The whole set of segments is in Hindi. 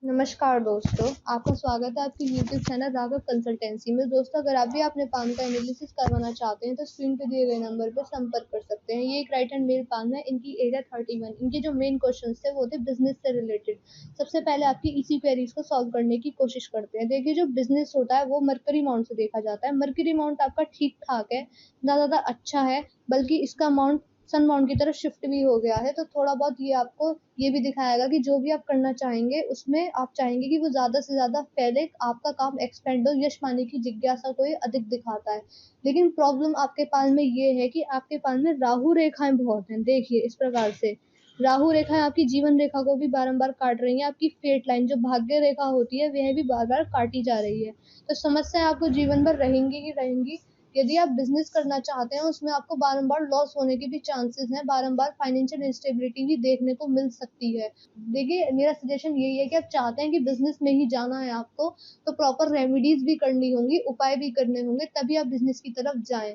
नमस्कार दोस्तों, आपका स्वागत है आपकी यूट्यूब चैनल राघव कंसल्टेंसी में। दोस्तों, अगर आप भी अपने पाम का एनालिसिस करवाना चाहते हैं तो स्क्रीन पे दिए गए नंबर पर संपर्क कर सकते हैं। ये एक राइट हैंड मेल पाम है। इनकी एज है 31। इनके जो मेन क्वेश्चंस थे वो थे बिजनेस से रिलेटेड। सबसे पहले आपकी इसी क्वेरीज को सॉल्व करने की कोशिश करते हैं। देखिए, जो बिजनेस होता है वो मरकरी अमाउंट से देखा जाता है। मरकरी अमाउंट आपका ठीक ठाक है, ना ज़्यादा अच्छा है, बल्कि इसका अमाउंट सन माउंट की तरफ शिफ्ट भी हो गया है। तो थोड़ा बहुत ये आपको ये भी दिखाएगा कि जो भी आप करना चाहेंगे उसमें आप चाहेंगे कि वो ज़्यादा से ज़्यादा फैले, आपका काम एक्सपेंड हो, यश पाने की जिज्ञासा को ये अधिक दिखाता है। लेकिन प्रॉब्लम आपके पास में ये है कि आपके पास में राहु रेखाएं बहुत हैं। देखिए, इस प्रकार से राहु रेखाएं आपकी जीवन रेखा को भी बारंबार काट रही हैं। आपकी फेट लाइन जो भाग्य रेखा होती है वह भी बार बार काटी जा रही है। तो समस्या आपको जीवन भर रहेंगी ही रहेंगी। यदि आप बिजनेस करना चाहते हैं उसमें आपको बारंबार लॉस होने के भी चांसेस हैं, बारंबार फाइनेंशियल इंस्टेबिलिटी भी देखने को मिल सकती है। देखिए, मेरा सजेशन यही है कि आप चाहते हैं कि बिजनेस में ही जाना है आपको, तो प्रॉपर रेमेडीज भी करनी होंगी, उपाय भी करने होंगे, तभी आप बिजनेस की तरफ जाएं।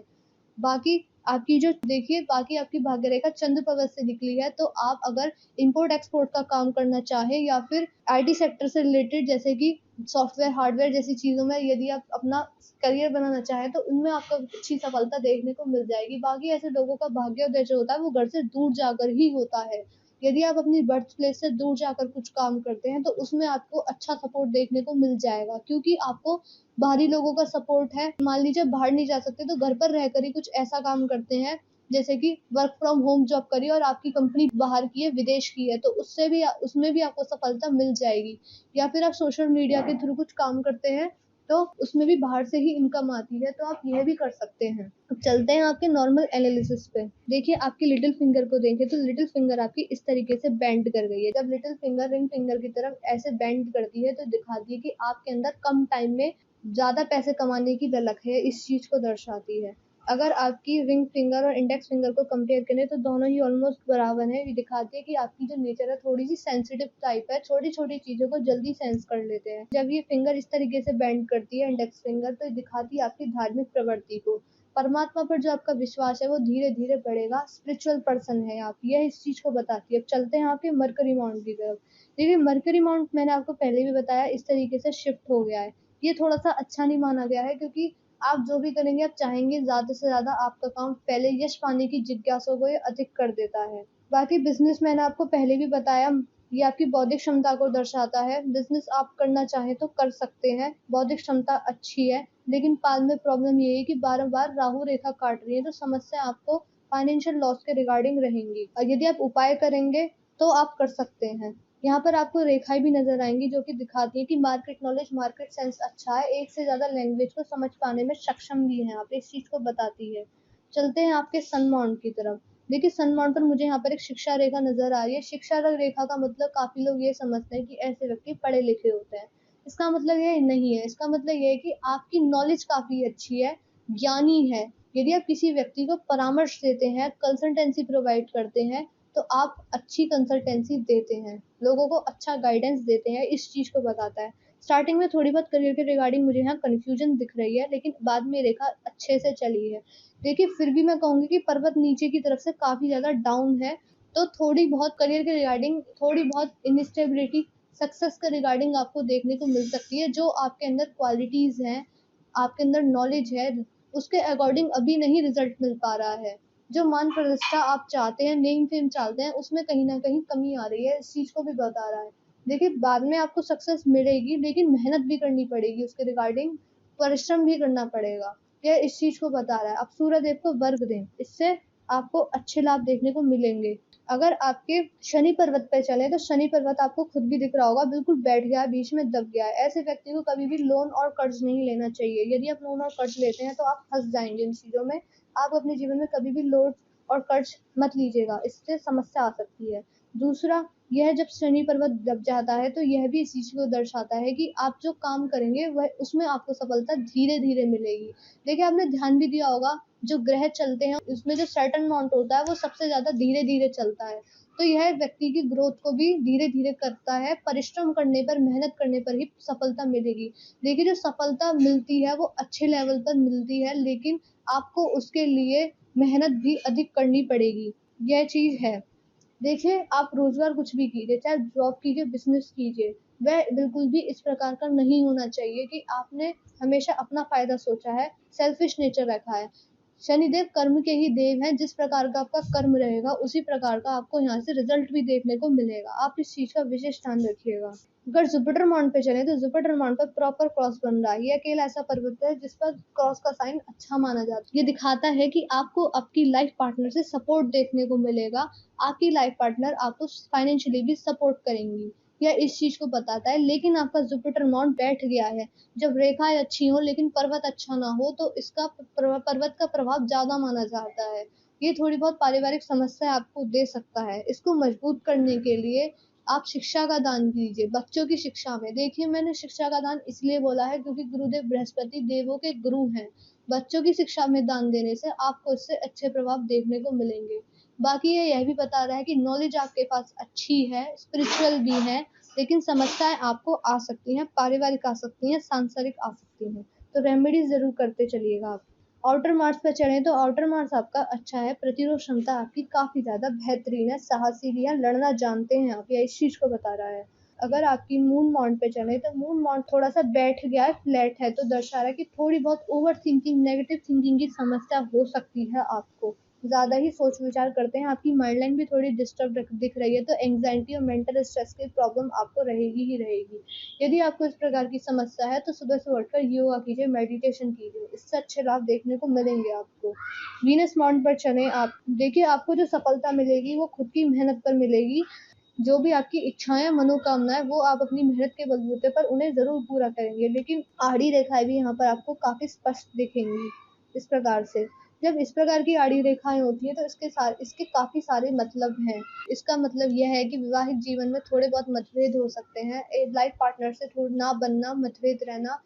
बाकी आपकी जो देखिए बाकी आपकी भाग्य रेखा चंद्र पर्वत से निकली है। तो आप अगर इंपोर्ट एक्सपोर्ट का काम करना चाहे या फिर आईटी सेक्टर से रिलेटेड, जैसे कि सॉफ्टवेयर हार्डवेयर जैसी चीजों में यदि आप अपना करियर बनाना चाहें तो उनमें आपको अच्छी सफलता देखने को मिल जाएगी। बाकी ऐसे लोगों का भाग्योदय जो होता है वो घर से दूर जाकर ही होता है। यदि आप अपनी बर्थ प्लेस से दूर जाकर कुछ काम करते हैं तो उसमें आपको अच्छा सपोर्ट देखने को मिल जाएगा, क्योंकि आपको बाहरी लोगों का सपोर्ट है। मान लीजिए बाहर नहीं जा सकते तो घर पर रहकर ही कुछ ऐसा काम करते हैं, जैसे कि वर्क फ्रॉम होम जॉब करिए और आपकी कंपनी बाहर की है, विदेश की है, तो उसमें भी आपको सफलता मिल जाएगी। या फिर आप सोशल मीडिया के थ्रू कुछ काम करते हैं तो उसमें भी बाहर से ही इनकम आती है, तो आप यह भी कर सकते हैं। अब चलते हैं आपके नॉर्मल एनालिसिस पे। देखिए, आपकी लिटिल फिंगर को देखें तो लिटिल फिंगर आपकी इस तरीके से बेंड कर गई है। जब लिटिल फिंगर रिंग फिंगर की तरफ ऐसे बेंड करती है तो दिखाती है कि आपके अंदर कम टाइम में ज्यादा पैसे कमाने की ललक है, इस चीज को दर्शाती है। अगर आपकी रिंग फिंगर और इंडेक्स फिंगर को कंपेयर करें तो दोनों ही ऑलमोस्ट बराबर है। ये दिखाती है कि आपकी जो नेचर है थोड़ी सी सेंसिटिव टाइप है, छोटी छोटी चीजों को जल्दी सेंस कर लेते हैं। जब ये फिंगर इस तरीके से बेंड करती है इंडेक्स फिंगर, तो ये दिखाती है आपकी धार्मिक प्रवृत्ति को। परमात्मा पर जो आपका विश्वास है वो धीरे धीरे बढ़ेगा, स्पिरिचुअल पर्सन है आप, यह इस चीज को बताती है। अब चलते हैं आपके मरकरी माउंट की तरफ। देखिए, मरकरी माउंट मैंने आपको पहले भी बताया इस तरीके से शिफ्ट हो गया है। ये थोड़ा सा अच्छा नहीं माना गया है, क्योंकि आप जो भी करेंगे आप चाहेंगे ज्यादा से ज्यादा आपका काम पहले, यश पाने की जिज्ञासा को ये अधिक कर देता है। बाकी बिजनेस मैंने आपको पहले भी बताया, ये आपकी बौद्धिक क्षमता को दर्शाता है। बिजनेस आप करना चाहें तो कर सकते हैं, बौद्धिक क्षमता अच्छी है। लेकिन बाद में प्रॉब्लम ये है कि बार बार राहु रेखा काट रही है, तो समस्या आपको फाइनेंशियल लॉस के रिगार्डिंग रहेंगी। और यदि आप उपाय करेंगे तो आप कर सकते हैं। यहाँ पर आपको रेखाएं भी नजर आएंगी जो कि दिखाती है कि मार्केट नॉलेज, मार्केट सेंस अच्छा है, एक से ज्यादा लैंग्वेज को समझ पाने में सक्षम भी हैं आप, इस चीज को बताती है। चलते हैं आपके सन माउंट की तरफ। देखिए, सन माउंट पर मुझे यहाँ पर एक शिक्षा रेखा नजर आ रही है। शिक्षा रेखा का मतलब काफी लोग ये समझते हैं कि ऐसे व्यक्ति पढ़े लिखे होते हैं। इसका मतलब ये नहीं है। इसका मतलब ये है कि आपकी नॉलेज काफी अच्छी है, ज्ञानी है। यदि आप किसी व्यक्ति को परामर्श देते हैं, कंसल्टेंसी प्रोवाइड करते हैं, तो आप अच्छी कंसल्टेंसी देते हैं, लोगों को अच्छा गाइडेंस देते हैं, इस चीज को बताता है। स्टार्टिंग में थोड़ी बहुत करियर के रिगार्डिंग मुझे यहाँ कंफ्यूजन दिख रही है, लेकिन बाद में रेखा अच्छे से चली है। देखिए, फिर भी मैं कहूंगी कि पर्वत नीचे की तरफ से काफी ज्यादा डाउन है, तो थोड़ी बहुत करियर के रिगार्डिंग, थोड़ी बहुत इनस्टेबिलिटी सक्सेस के रिगार्डिंग आपको देखने को मिल सकती है। जो आपके अंदर क्वालिटीज हैं, आपके अंदर नॉलेज है, उसके अकॉर्डिंग अभी नहीं रिजल्ट मिल पा रहा है। जो मान प्रतिष्ठा आप चाहते हैं, नेम फेम चाहते हैं, उसमें कहीं ना कहीं कमी आ रही है, इस चीज को भी बता रहा है। देखिए, बाद में आपको सक्सेस मिलेगी, लेकिन मेहनत भी करनी पड़ेगी, उसके रिगार्डिंग परिश्रम भी करना पड़ेगा, यह इस चीज को बता रहा है। आप सूर्यदेव को वर्ग दें, इससे आपको अच्छे लाभ देखने को मिलेंगे। अगर आपके शनि पर्वत पे चले तो शनि पर्वत आपको खुद भी दिख रहा होगा, बिल्कुल बैठ गया है, बीच में दब गया है। ऐसे व्यक्ति को कभी भी लोन और कर्ज नहीं लेना चाहिए। यदि आप लोन और कर्ज लेते हैं तो आप फंस जाएंगे इन चीजों में। आप अपने जीवन में कभी भी लोन और कर्ज मत लीजिएगा, इससे समस्या आ सकती है। दूसरा, यह जब शनि पर्वत दब जाता है तो यह भी इस चीज को दर्शाता है कि आप जो काम करेंगे वह उसमें आपको सफलता धीरे धीरे मिलेगी। देखिए, आपने ध्यान भी दिया होगा, जो ग्रह चलते हैं उसमें जो सैटर्न माउंट होता है वो सबसे ज्यादा धीरे धीरे चलता है। तो यह व्यक्ति की ग्रोथ को भी धीरे धीरे करता है। परिश्रम करने पर, मेहनत करने पर ही सफलता मिलेगी। देखिए, जो सफलता मिलती है वो अच्छे लेवल पर मिलती है, लेकिन आपको उसके लिए मेहनत भी अधिक करनी पड़ेगी, यह चीज है। देखिए, आप रोजगार कुछ भी कीजिए, चाहे जॉब कीजिए, बिजनेस कीजिए, वह बिल्कुल भी इस प्रकार का नहीं होना चाहिए कि आपने हमेशा अपना फ़ायदा सोचा है, सेल्फिश नेचर रखा है। शनिदेव कर्म के ही देव हैं, जिस प्रकार का आपका कर्म रहेगा उसी प्रकार का आपको यहाँ से रिजल्ट भी देखने को मिलेगा। आप इस चीज़ का विशेष ध्यान रखिएगा। अगर जुपिटर माउंट पे चले तो जुपिटर माउंट पर प्रॉपर क्रॉस बन रहा है। ये अकेला ऐसा पर्वत है जिस पर क्रॉस का साइन अच्छा माना जाता है। ये दिखाता है कि आपको आपकी लाइफ पार्टनर से सपोर्ट देखने को मिलेगा। आपकी लाइफ पार्टनर आपको फाइनेंशियली भी सपोर्ट करेंगी, यह इस चीज को बताता है। लेकिन आपका जुपिटर माउंट बैठ गया है, जब रेखाएं अच्छी हो लेकिन पर्वत अच्छा ना हो तो इसका पर्वत का प्रभाव ज्यादा माना जाता है। ये थोड़ी बहुत पारिवारिक समस्या आपको दे सकता है। इसको मजबूत करने के लिए आप शिक्षा का दान कीजिए। बच्चों की शिक्षा में देखिए, मैंने शिक्षा का दान इसलिए बोला है क्योंकि गुरुदेव बृहस्पति देवों के गुरु हैं। बच्चों की शिक्षा में दान देने से आपको इससे अच्छे प्रभाव देखने को मिलेंगे। बाकी ये यह भी बता रहा है कि नॉलेज आपके पास अच्छी है, स्पिरिचुअल भी है, लेकिन समस्याएं आपको आ सकती हैं, पारिवारिक आ सकती हैं, सांसारिक आ सकती हैं। तो रेमेडीज जरूर करते चलिएगा आप। आउटर मार्स पे चलें तो आउटर मार्स आपका अच्छा है, प्रतिरोध क्षमता आपकी काफी ज्यादा बेहतरीन है, साहसी भी है, लड़ना जानते हैं आप, या इस चीज को बता रहा है। अगर आपकी मून माउंट पे चले तो मून माउंट थोड़ा सा बैठ गया है, फ्लैट है, तो दर्शा रहा है कि थोड़ी बहुत ओवर थिंकिंग, नेगेटिव थिंकिंग की समस्या हो सकती है आपको। ज़्यादा ही सोच विचार करते हैं, आपकी माइंड लाइन भी थोड़ी डिस्टर्ब दिख रही है, तो एंग्जाइटी और मेंटल स्ट्रेस की प्रॉब्लम आपको रहेगी ही रहेगी। यदि आपको इस प्रकार की समस्या है तो सुबह से उठकर योगा कीजिए, मेडिटेशन कीजिए, इससे अच्छे लाभ देखने को मिलेंगे आपको। वीनस माउंट पर चलें आप, देखिए आपको जो सफलता मिलेगी वो खुद की मेहनत पर मिलेगी। जो भी आपकी इच्छाएं, मनोकामनाएं, वो आप अपनी मेहनत के बलबूते पर उन्हें जरूर पूरा करेंगे। लेकिन आड़ी रेखाएं भी यहाँ पर आपको काफी स्पष्ट दिखेंगी इस प्रकार से। जब इस प्रकार की आड़ी रेखाएं होती है तो इसके काफी सारे मतलब हैं। इसका मतलब यह है कि विवाहित जीवन में थोड़े बहुत मतभेद हो सकते हैं, एक लाइफ पार्टनर से थोड़ा ना बनना, मतभेद रहना,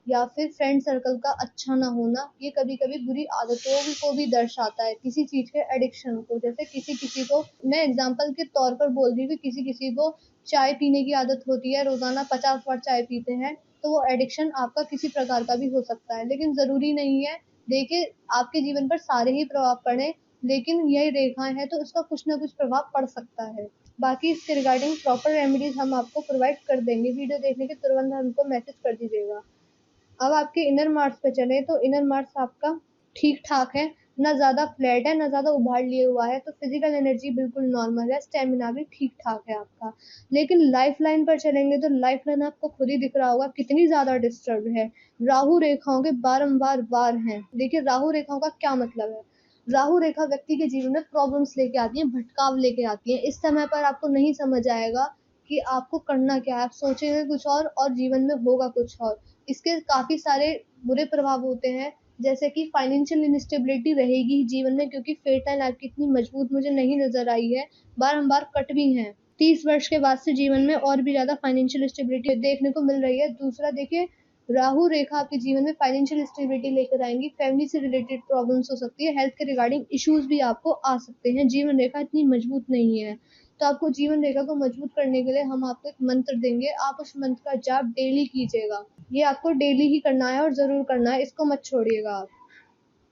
या फिर फ्रेंड सर्कल का अच्छा ना होना। ये कभी कभी बुरी आदतों को भी दर्शाता है, किसी चीज के एडिक्शन को। जैसे किसी किसी को, मैं एग्जाम्पल के तौर पर बोल रही हूँ, किसी किसी को चाय पीने की आदत होती है, रोजाना 50 बार चाय पीते हैं, तो वो एडिक्शन आपका किसी प्रकार का भी हो सकता है, लेकिन जरूरी नहीं है। देखिए, आपके जीवन पर सारे ही प्रभाव पड़े, लेकिन यही रेखाएं हैं तो इसका कुछ ना कुछ प्रभाव पड़ सकता है। बाकी इसके रिगार्डिंग प्रॉपर रेमेडीज हम आपको प्रोवाइड कर देंगे। वीडियो देखने के तुरंत हमको मैसेज कर दीजिएगा। अब आपके इनर मार्स पे चले तो इनर मार्स आपका ठीक ठाक है, ना ज़्यादा फ्लैट है ना ज़्यादा उभार लिए हुआ है, तो फिजिकल एनर्जी बिल्कुल नॉर्मल है, स्टेमिना भी ठीक ठाक है आपका। लेकिन लाइफ लाइन पर चलेंगे तो लाइफ लाइन आपको खुद ही दिख रहा होगा कितनी ज़्यादा डिस्टर्ब है। राहु रेखाओं के बारंबार वार हैं। देखिए, राहु रेखाओं का क्या मतलब है। राहु रेखा व्यक्ति के जीवन में प्रॉब्लम्स लेके आती है, भटकाव लेके आती है। इस समय पर आपको नहीं समझ आएगा कि आपको करना क्या है, आप सोचेंगे कुछ और जीवन में होगा कुछ और। इसके काफ़ी सारे बुरे प्रभाव होते हैं, जैसे कि फाइनेंशियल इनस्टेबिलिटी रहेगी जीवन में, क्योंकि फेटल आपकी इतनी मजबूत मुझे नहीं नजर आई है, बारंबार कट भी हैं। 30 वर्ष के बाद से जीवन में और भी ज्यादा फाइनेंशियल स्टेबिलिटी देखने को मिल रही है। दूसरा देखिए, राहु रेखा आपके जीवन में फाइनेंशियल स्टेबिलिटी लेकर आएंगी, फैमिली से रिलेटेड प्रॉब्लम्स हो सकती है, हेल्थ के रिगार्डिंग इश्यूज भी आपको आ सकते हैं। जीवन रेखा इतनी मजबूत नहीं है, तो आपको जीवन रेखा को मजबूत करने के लिए हम आपको एक मंत्र देंगे, आप उस मंत्र का जाप डेली कीजिएगा। ये आपको डेली ही करना है और ज़रूर करना है, इसको मत छोड़िएगा आप।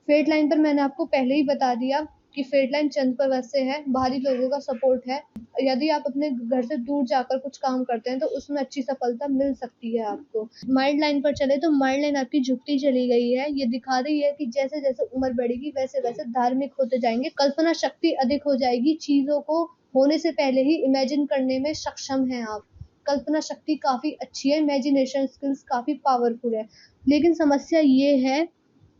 फेट लाइन पर मैंने आपको पहले ही बता दिया कि फेट लाइन चंद पर्वत से है, बाहरी लोगों का सपोर्ट है। यदि आप अपने घर से दूर जाकर कुछ काम करते हैं तो उसमें अच्छी सफलता मिल सकती है आपको। माइंड लाइन पर चले तो माइंड लाइन आपकी झुकती चली गई है। ये दिखा रही है कि जैसे जैसे उम्र बढ़ेगी वैसे वैसे धार्मिक होते जाएंगे, कल्पना शक्ति अधिक हो जाएगी, चीजों को होने से पहले ही इमेजिन करने में सक्षम हैं आप। कल्पना शक्ति काफी अच्छी है, इमेजिनेशन स्किल्स काफी पावरफुल है। लेकिन समस्या ये है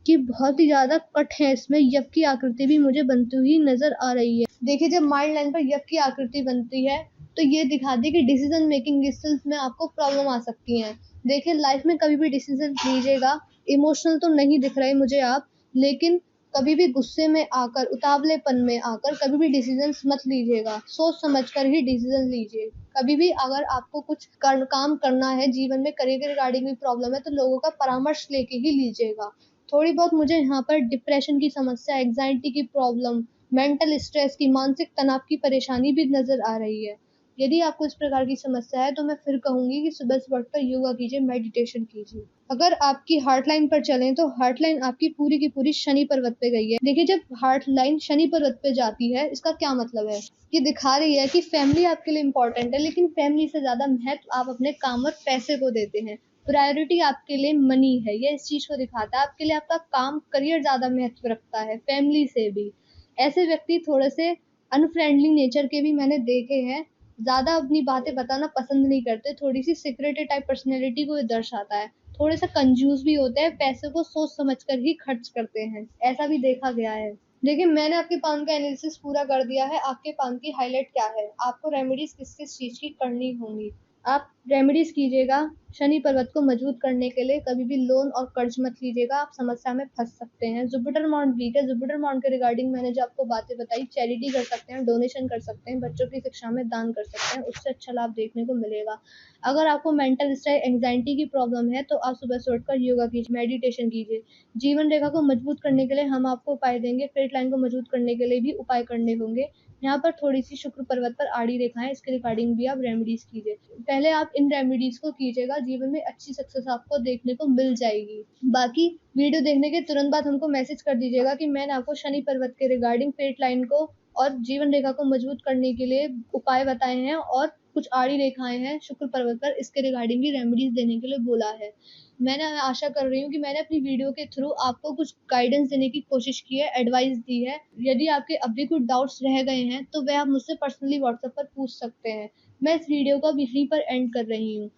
कि बहुत ही ज़्यादा कट है इसमें, यक की आकृति भी मुझे बनती हुई नज़र आ रही है। देखिए, जब माइंड लाइन पर यक की आकृति बनती है तो ये दिखाती है कि डिसीजन मेकिंग स्किल्स में आपको प्रॉब्लम आ सकती है। देखिए, लाइफ में कभी भी डिसीजन लीजिएगा, इमोशनल तो नहीं दिख रहे मुझे आप, लेकिन कभी भी गुस्से में आकर, उतावलेपन में आकर कभी भी डिसीजन मत लीजिएगा, सोच समझ कर ही डिसीजन लीजिए। कभी भी अगर आपको कुछ काम करना है, जीवन में करियर के रिगार्डिंग भी प्रॉब्लम है, तो लोगों का परामर्श लेके ही लीजिएगा। थोड़ी बहुत मुझे यहाँ पर डिप्रेशन की समस्या, एग्जाइटी की प्रॉब्लम, मेंटल स्ट्रेस की, मानसिक तनाव की परेशानी भी नजर आ रही है। यदि आपको इस प्रकार की समस्या है तो मैं फिर कहूँगी कि सुबह-सुबह उठकर योगा कीजिए, मेडिटेशन कीजिए। अगर आपकी हार्ट लाइन पर चलें तो हार्ट लाइन आपकी पूरी की पूरी शनि पर्वत पे गई है। देखिए, जब हार्ट लाइन शनि पर्वत पे जाती है, इसका क्या मतलब है? ये दिखा रही है कि फैमिली आपके लिए इम्पोर्टेंट है, लेकिन फैमिली से ज़्यादा महत्व आप अपने काम और पैसे को देते हैं। प्रायोरिटी आपके लिए मनी है, ये इस चीज़ को दिखाता है। आपके लिए आपका काम, करियर ज़्यादा महत्व रखता है, फैमिली से भी। ऐसे व्यक्ति थोड़े से अनफ्रेंडली नेचर के भी मैंने देखे हैं, ज़्यादा अपनी बातें बताना पसंद नहीं करते, थोड़ी-सी सिक्रेटिव टाइप पर्सनैलिटी को ये दर्शाता है। थोड़े-से कंजूस भी होते हैं, पैसे को सोच समझ कर ही खर्च करते हैं, ऐसा भी देखा गया है। देखिए, मैंने आपके पाम का एनालिसिस पूरा कर दिया है, आपके पाम की हाइलाइट क्या है? आपको रेमेडीज़ किस-किस चीज़ की करनी होंगी? आप रेमेडीज़ कीजिएगा, शनि पर्वत को मजबूत करने के लिए कभी भी लोन और कर्ज मत लीजिएगा, आप समस्या में फँस सकते हैं। जुपिटर माउंट वीक है, जुपिटर माउंट के रिगार्डिंग मैंने जो आपको बातें बताई, चैरिटी कर सकते हैं, डोनेशन कर सकते हैं, बच्चों की शिक्षा में दान कर सकते हैं, उससे अच्छा लाभ देखने को मिलेगा। अगर आपको मेंटल स्ट्रेस, एंग्ज़ायटी की प्रॉब्लम है, तो आप सुबह से उठकर योगा कीजिए, मेडिटेशन कीजिए। जीवन रेखा को मजबूत करने के लिए हम आपको उपाय देंगे, क्रेडिट लाइन को मजबूत करने के लिए भी उपाय करने होंगे। यहाँ पर थोड़ी-सी शुक्र पर्वत पर आड़ी रेखाएँ, इसके रिगार्डिंग भी आप रेमेडीज़ कीजिए। पहले आप इन रेमेडीज़ को कीजिएगा, जीवन में अच्छी सक्सेस आपको देखने को मिल जाएगी। बाकी वीडियो देखने के तुरंत बाद हमको मैसेज कर दीजिएगा कि मैंने आपको शनि पर्वत के रिगार्डिंग क्रेडिट लाइन को और जीवन रेखा को मजबूत करने के लिए उपाय बताए हैं और कुछ आड़ी रेखाएँ हैं शुक्र पर्वत पर, इसके रिगार्डिंग भी रेमेडीज़ देने के लिए बोला है। मैंने आशा कर रही हूँ कि मैंने अपनी वीडियो के थ्रू आपको कुछ गाइडेंस देने की कोशिश की है, एडवाइस दी है। यदि आपके अब भी कुछ डाउट्स रह गए हैं, तो वह आप मुझसे पर्सनली व्हाट्सएप पर पूछ सकते हैं। मैं इस वीडियो को अब यहीं पर एंड कर रही हूँ।